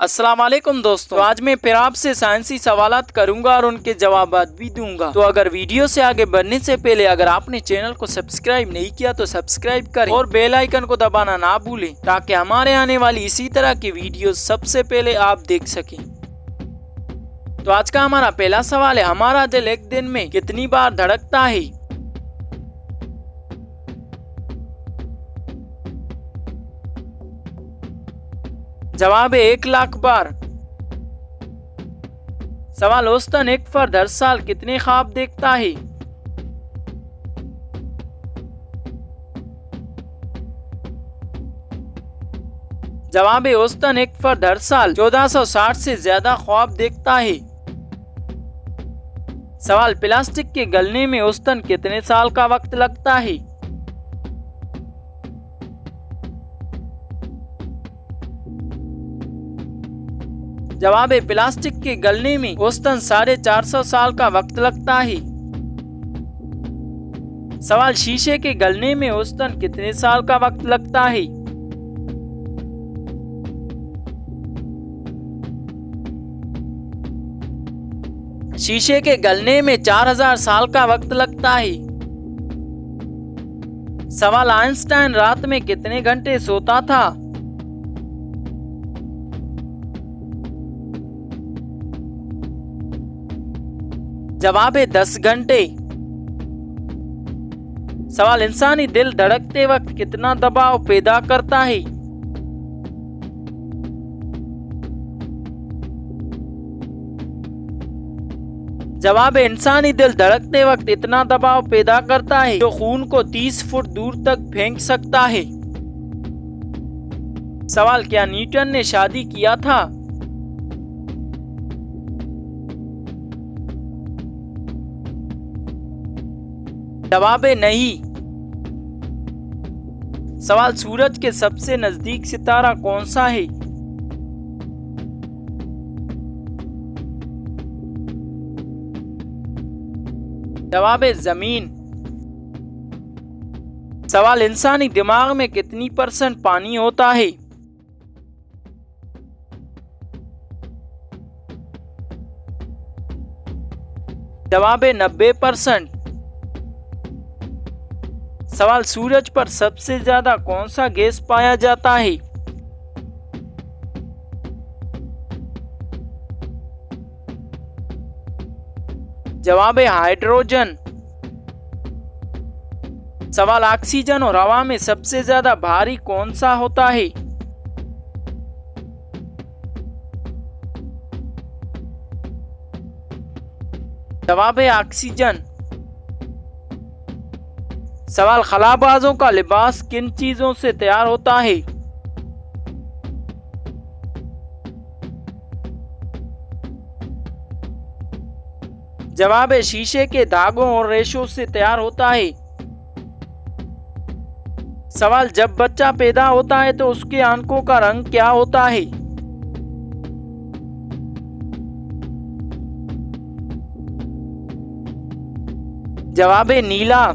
अस्सलाम वालेकुम दोस्तों, आज मैं फिर आपसे साइंसी सवालात करूंगा और उनके जवाब भी दूंगा। तो अगर वीडियो से आगे बढ़ने से पहले अगर आपने चैनल को सब्सक्राइब नहीं किया तो सब्सक्राइब करें और बेल आइकन को दबाना ना भूलें ताकि हमारे आने वाली इसी तरह की वीडियो सबसे पहले आप देख सकें। तो आज का हमारा पहला सवाल है, हमारा दिल एक दिन में कितनी बार धड़कता है? जवाब है 1 लाख बार। सवाल, औसतन एक फर्द हर साल कितने ख्वाब देखता है? जवाब है औसतन एक फर्द हर साल 1460 से ज्यादा ख्वाब देखता है। सवाल, प्लास्टिक के गलने में औसतन कितने साल का वक्त लगता है? जवाब है प्लास्टिक के गलने में औसतन 450 साल का वक्त लगता है। सवाल, शीशे के गलने में औसतन कितने साल का वक्त लगता है? शीशे के गलने में 4000 साल का वक्त लगता है। सवाल, आइंस्टाइन रात में कितने घंटे सोता था? जवाब है 10 घंटे। सवाल, इंसानी दिल धड़कते वक्त कितना दबाव पैदा करता है? जवाब है इंसानी दिल धड़कते वक्त इतना दबाव पैदा करता है जो खून को 30 फुट दूर तक फेंक सकता है। सवाल, क्या न्यूटन ने शादी किया था? जवाब है नहीं। सवाल, सूरज के सबसे नजदीक सितारा कौन सा है? जवाब है जमीन। सवाल, इंसानी दिमाग में कितनी % पानी होता है? जवाब है 90%। सवाल, सूरज पर सबसे ज्यादा कौन सा गैस पाया जाता है? जवाब है हाइड्रोजन। सवाल, ऑक्सीजन और हवा में सबसे ज्यादा भारी कौन सा होता है? जवाब है ऑक्सीजन। सवाल, खलाबाजों का लिबास किन चीजों से तैयार होता है? जवाब है शीशे के धागों और रेशों से तैयार होता है। सवाल, जब बच्चा पैदा होता है तो उसके आंखों का रंग क्या होता है? जवाब है नीला।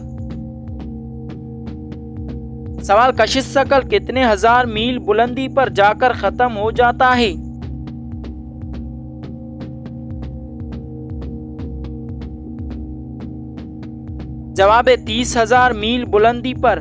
सवाल, कशिश शकल कितने हजार मील बुलंदी पर जाकर खत्म हो जाता है? जवाब है 30,000 मील बुलंदी पर।